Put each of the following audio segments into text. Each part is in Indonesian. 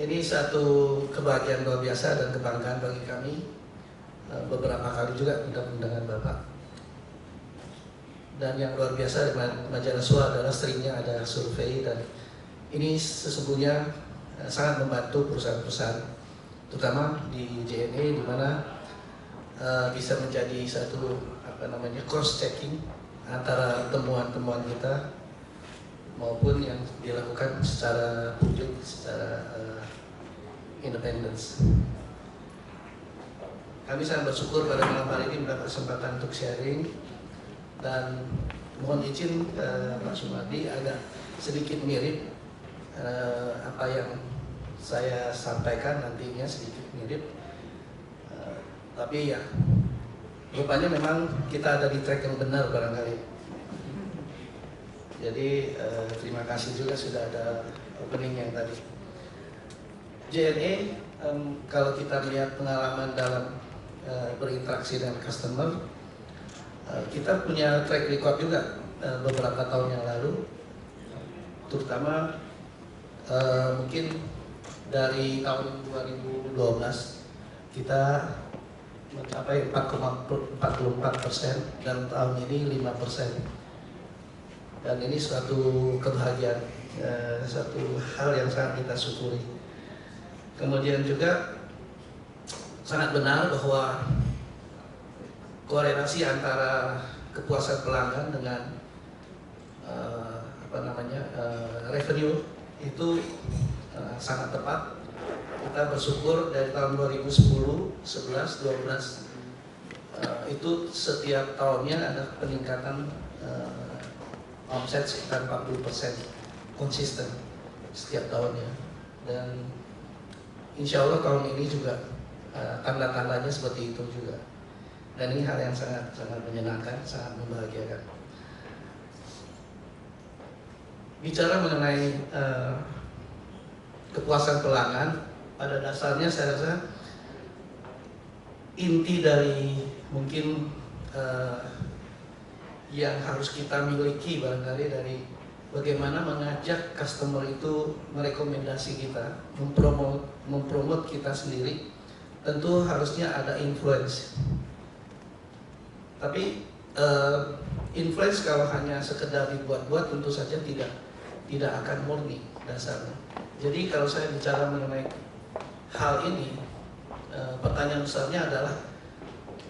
Ini satu kebahagiaan luar biasa dan kebanggaan bagi kami. Beberapa kali juga bertemu dengan Bapak. Dan yang luar biasa di Majalah SUA adalah seringnya ada survei, dan ini sesungguhnya sangat membantu perusahaan-perusahaan, terutama di JNE, di mana bisa menjadi satu cross checking antara temuan-temuan kita maupun yang dilakukan secara publik, secara independence. Kami sangat bersyukur pada malam hari ini mendapat kesempatan untuk sharing, dan mohon izin Pak Sumardi agak sedikit mirip apa yang saya sampaikan nantinya, sedikit mirip, tapi ya rupanya memang kita ada di track yang benar barangkali. Jadi terima kasih juga sudah ada opening yang tadi. JNE kalau kita lihat pengalaman dalam berinteraksi dengan customer, kita punya track record juga beberapa tahun yang lalu, terutama mungkin dari tahun 2012 kita mencapai 4,44% dan tahun ini 5%. Dan ini suatu kebahagiaan, satu hal yang sangat kita syukuri. Kemudian juga sangat benar bahwa korelasi antara kepuasan pelanggan dengan revenue itu sangat tepat. Kita bersyukur dari tahun 2010, 11, 12 itu setiap tahunnya ada peningkatan omset sekitar 40% konsisten setiap tahunnya, dan insya Allah tahun ini juga tanda-tandanya seperti itu juga, dan ini hal yang sangat menyenangkan, sangat membahagiakan. Bicara mengenai kepuasan pelanggan, pada dasarnya saya rasa inti dari mungkin yang harus kita miliki barangkali dari bagaimana mengajak customer itu merekomendasi kita, mempromot kita sendiri, tentu harusnya ada influence. Tapi influence kalau hanya sekedar dibuat-buat tentu saja tidak akan murni dasarnya. Jadi kalau saya bicara mengenai hal ini, pertanyaan besarnya adalah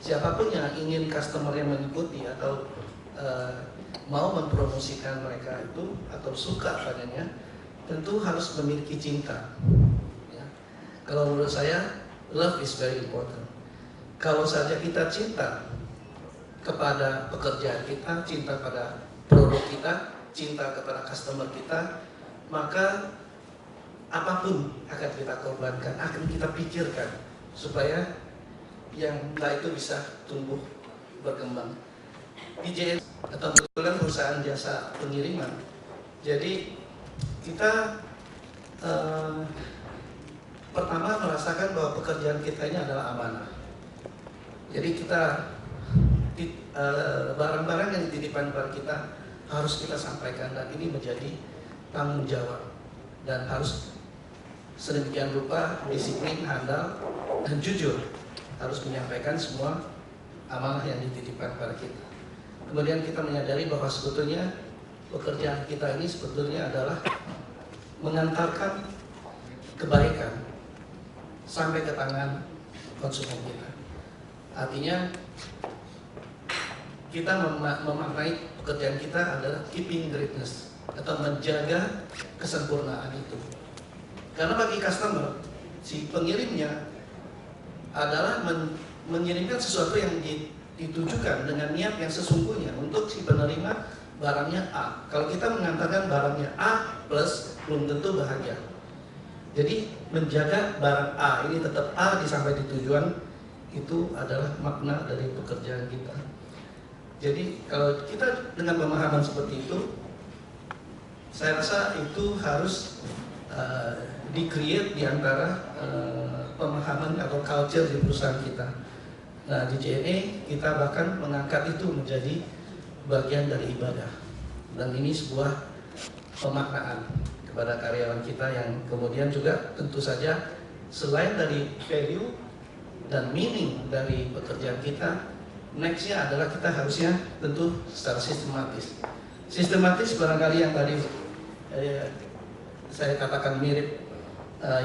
siapapun yang ingin customer yang mengikuti atau mau mempromosikan mereka itu atau suka padanya, tentu harus memiliki cinta. Ya. Kalau menurut saya, love is very important. Kalau saja kita cinta kepada pekerjaan kita, cinta pada produk kita, cinta kepada customer kita, maka apapun akan kita korbankan, akan kita pikirkan supaya yang kita itu bisa tumbuh berkembang. Di JNE atau kebetulan perusahaan jasa pengiriman, jadi kita pertama merasakan bahwa pekerjaan kita ini adalah amanah. Jadi kita barang-barang yang dititipkan kepada kita harus kita sampaikan, dan ini menjadi tanggung jawab, dan harus sedemikian rupa disiplin, handal, dan jujur harus menyampaikan semua amanah yang dititipkan kepada kita. Kemudian kita menyadari bahwa sebetulnya pekerjaan kita ini sebetulnya adalah mengantarkan kebaikan sampai ke tangan konsumen kita. Artinya kita memaknai pekerjaan kita adalah keeping greatness atau menjaga kesempurnaan itu. Karena bagi customer, si pengirimnya adalah mengirimkan sesuatu yang ditujukan dengan niat yang sesungguhnya untuk si penerima barangnya A. Kalau kita mengantarkan barangnya A plus, belum tentu bahagia. Jadi menjaga barang A ini tetap A sampai di tujuan, itu adalah makna dari pekerjaan kita. Jadi kalau kita dengan pemahaman seperti itu, saya rasa itu harus di-create di antara pemahaman atau culture di perusahaan kita. Nah, di JNE kita bahkan mengangkat itu menjadi bagian dari ibadah, dan ini sebuah pemaknaan kepada karyawan kita yang kemudian juga tentu saja selain dari value dan meaning dari pekerjaan kita, nextnya adalah kita harusnya tentu secara sistematis. Sistematis barangkali yang tadi saya katakan mirip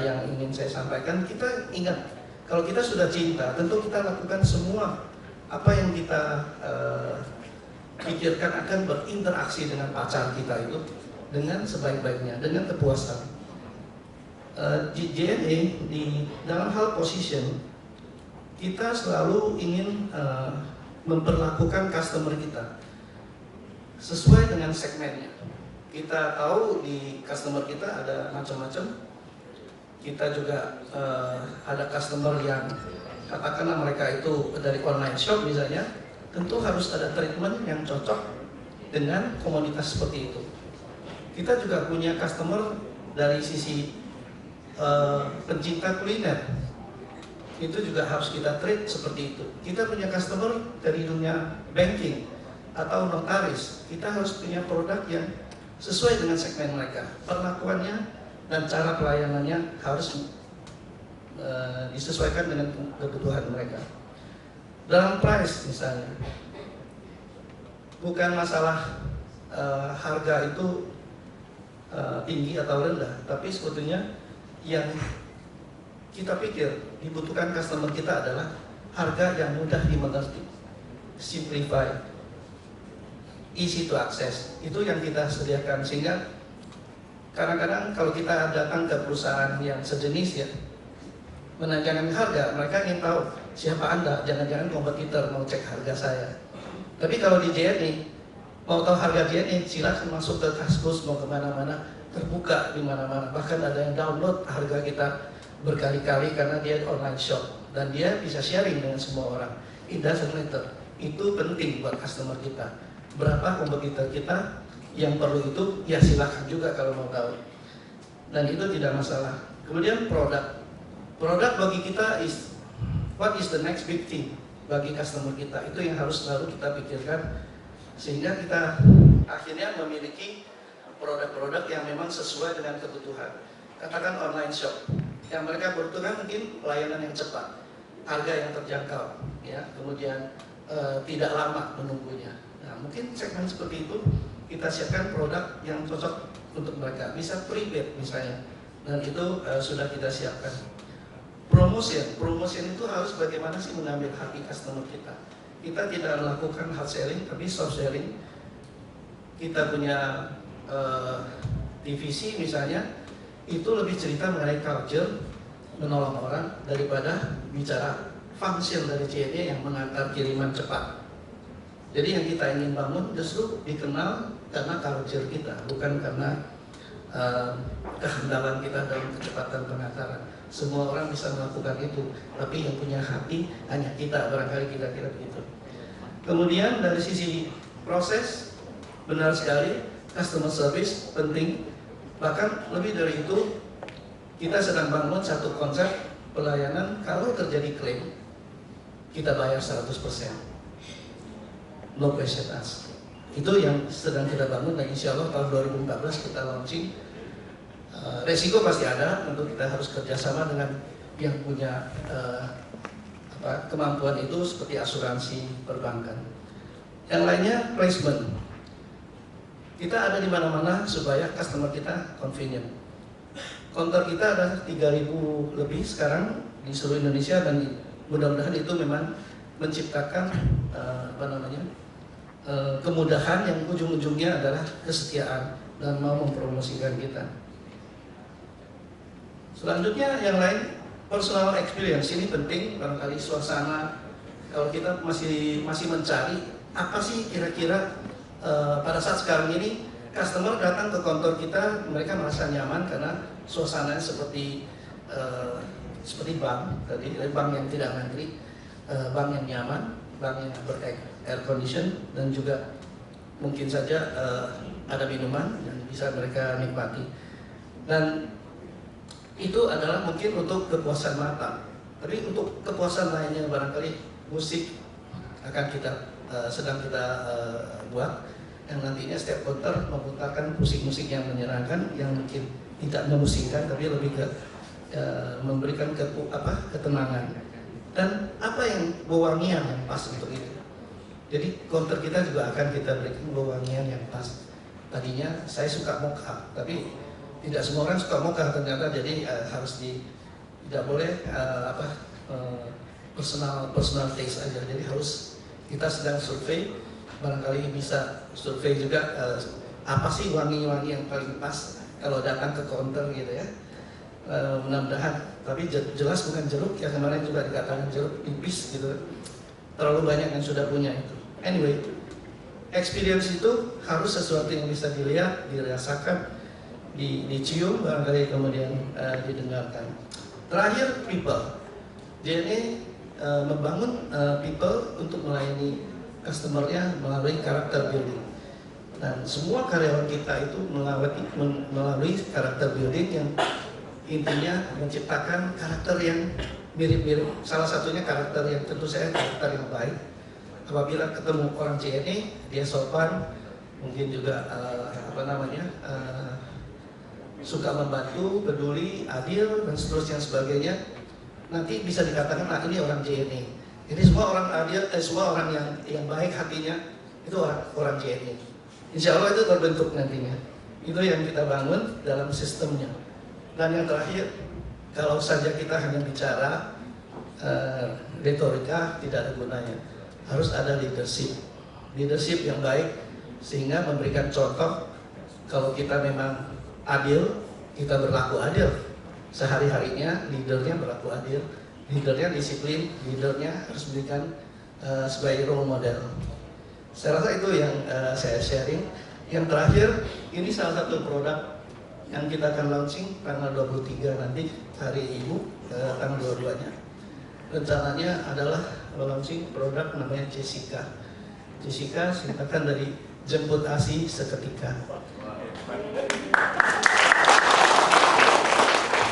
yang ingin saya sampaikan. Kita ingat, kalau kita sudah cinta, tentu kita lakukan semua apa yang kita pikirkan akan berinteraksi dengan pacar kita itu dengan sebaik-baiknya, dengan kepuasan. Di JNE di dalam hal position, kita selalu ingin memperlakukan customer kita sesuai dengan segmennya. Kita tahu di customer kita ada macam-macam. Kita juga ada customer yang katakanlah mereka itu dari online shop misalnya, tentu harus ada treatment yang cocok dengan komunitas seperti itu. Kita juga punya customer dari sisi pencinta kuliner, itu juga harus kita treat seperti itu. Kita punya customer dari dunia banking atau notaris, kita harus punya produk yang sesuai dengan segmen mereka. Perlakuannya dan cara pelayanannya harus disesuaikan dengan kebutuhan mereka. Dalam price misalnya, bukan masalah harga itu tinggi atau rendah, tapi sebetulnya yang kita pikir dibutuhkan customer kita adalah harga yang mudah dimengerti, simplify, easy to access. Itu yang kita sediakan, sehingga kadang-kadang kalau kita datang ke perusahaan yang sejenis ya, menanyakan harga, mereka ingin tahu siapa Anda, jangan-jangan kompetitor mau cek harga saya. Tapi kalau di JNE, mau tahu harga JNE, silakan masuk ke Kaskus, mau kemana-mana, terbuka di mana-mana. Bahkan ada yang download harga kita berkali-kali karena dia online shop dan dia bisa sharing dengan semua orang. It doesn't matter. Itu penting buat customer kita. Berapa kompetitor kita yang perlu itu, ya silakan juga kalau mau tahu. Dan itu tidak masalah. Kemudian produk bagi kita what is the next big thing bagi customer kita. Itu yang harus selalu kita pikirkan, sehingga kita akhirnya memiliki produk-produk yang memang sesuai dengan kebutuhan. Katakan online shop, yang mereka butuhkan mungkin pelayanan yang cepat, harga yang terjangkau, ya, kemudian tidak lama menunggunya. Nah, mungkin segmen seperti itu kita siapkan produk yang cocok untuk mereka. Bisa prepaid misalnya, dan itu sudah kita siapkan. Promotion itu harus bagaimana sih mengambil hati customer kita. Kita tidak melakukan hard selling, tapi soft selling. Kita punya divisi misalnya, itu lebih cerita mengenai culture, menolong orang, daripada bicara function dari JNE yang mengantar kiriman cepat. Jadi yang kita ingin bangun justru dikenal karena culture kita, bukan karena kehandalan kita dalam kecepatan pengantaran. Semua orang bisa melakukan itu, tapi yang punya hati hanya kita, barangkali kita kira begitu. Kemudian dari sisi proses, benar sekali, customer service penting. Bahkan lebih dari itu, kita sedang bangun satu konsep pelayanan. Kalau terjadi klaim, kita bayar 100%, no question asked. Itu yang sedang kita bangun, dan insya Allah tahun 2014 kita launching. Resiko pasti ada, tentu kita harus kerjasama dengan yang punya kemampuan itu, seperti asuransi, perbankan. Yang lainnya placement. Kita ada di mana-mana supaya customer kita convenient. Counter kita ada 3.000 lebih sekarang di seluruh Indonesia, dan mudah-mudahan itu memang menciptakan kemudahan yang ujung-ujungnya adalah kesetiaan dan mau mempromosikan kita. Selanjutnya yang lain, personal experience ini penting. Barangkali suasana, kalau kita masih mencari apa sih kira-kira pada saat sekarang ini customer datang ke kantor kita, mereka merasa nyaman karena suasananya seperti bank tadi, bank yang tidak ngantri, bank yang nyaman, bank yang ber-air condition, dan juga mungkin saja ada minuman yang bisa mereka nikmati. Dan itu adalah mungkin untuk kepuasan mata. Tapi untuk kepuasan lainnya, barangkali musik akan sedang kita buat, yang nantinya setiap counter memutarkan musik-musik yang menyenangkan, yang mungkin tidak memusingkan, tapi lebih ke memberikan ketenangan. Dan apa yang wewangian yang pas untuk itu. Jadi counter kita juga akan kita berikan wewangian yang pas. Tadinya saya suka mocha, tapi tidak semua orang suka mocha ternyata, jadi harus tidak boleh personal taste aja. Jadi harus kita sedang survei, barangkali bisa survei juga apa sih wangi-wangi yang paling pas kalau datang ke counter gitu ya. Mudah-mudahan, tapi jelas bukan jeruk ya, kemarin juga dikatakan jeruk nipis gitu, terlalu banyak yang sudah punya itu. Anyway, experience itu harus sesuatu yang bisa dilihat, dirasakan, dicium, barangkali kemudian didengarkan. Terakhir, people. JNE membangun people untuk melayani customer-nya melalui karakter building. Dan semua karyawan kita itu melalui karakter building yang intinya menciptakan karakter yang mirip-mirip. Salah satunya karakter yang tentu saya karakter yang baik. Apabila ketemu orang JNE, dia sopan, mungkin juga suka membantu, peduli, adil, dan seterusnya sebagainya. Nanti bisa dikatakan, nah ini orang JNE. Jadi semua orang adil, semua orang yang baik hatinya itu orang JNE. Insya Allah itu terbentuk nantinya. Itu yang kita bangun dalam sistemnya. Dan yang terakhir, kalau saja kita hanya bicara retorika tidak ada gunanya. Harus ada leadership yang baik sehingga memberikan contoh. Kalau kita memang adil, kita berlaku adil. Sehari-harinya leadernya berlaku adil, leadernya disiplin, leadernya harus memberikan sebagai role model. Saya rasa itu yang saya sharing. Yang terakhir, ini salah satu produk yang kita akan launching tanggal 23 nanti, hari Ibu, tanggal 22-nya. Rencananya adalah launching produk namanya Jessica. Jessica singkatan dari jemput ASI seketika.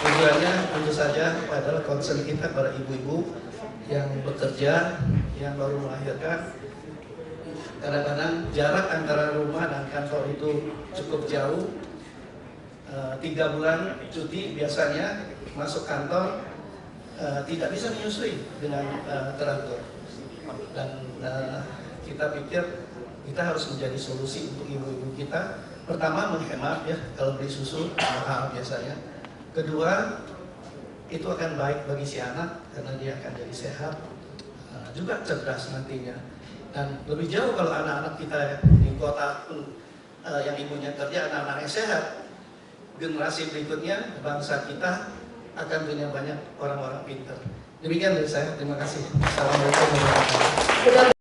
Tujuannya tentu saja adalah concern kita pada ibu-ibu yang bekerja, yang baru melahirkan. Kadang-kadang jarak antara rumah dan kantor itu cukup jauh. 3 bulan cuti biasanya masuk kantor tidak bisa menyusui dengan teratur. Dan kita pikir kita harus menjadi solusi untuk ibu-ibu kita. Pertama, menghemat ya, kalau beli susu mahal biasanya. Kedua, itu akan baik bagi si anak karena dia akan jadi sehat, juga cerdas nantinya. Dan lebih jauh kalau anak-anak kita di kota yang ibunya kerja, anak-anaknya sehat, generasi berikutnya bangsa kita akan punya banyak orang-orang pintar. Demikian dari saya, terima kasih. Assalamualaikum warahmatullahi wabarakatuh.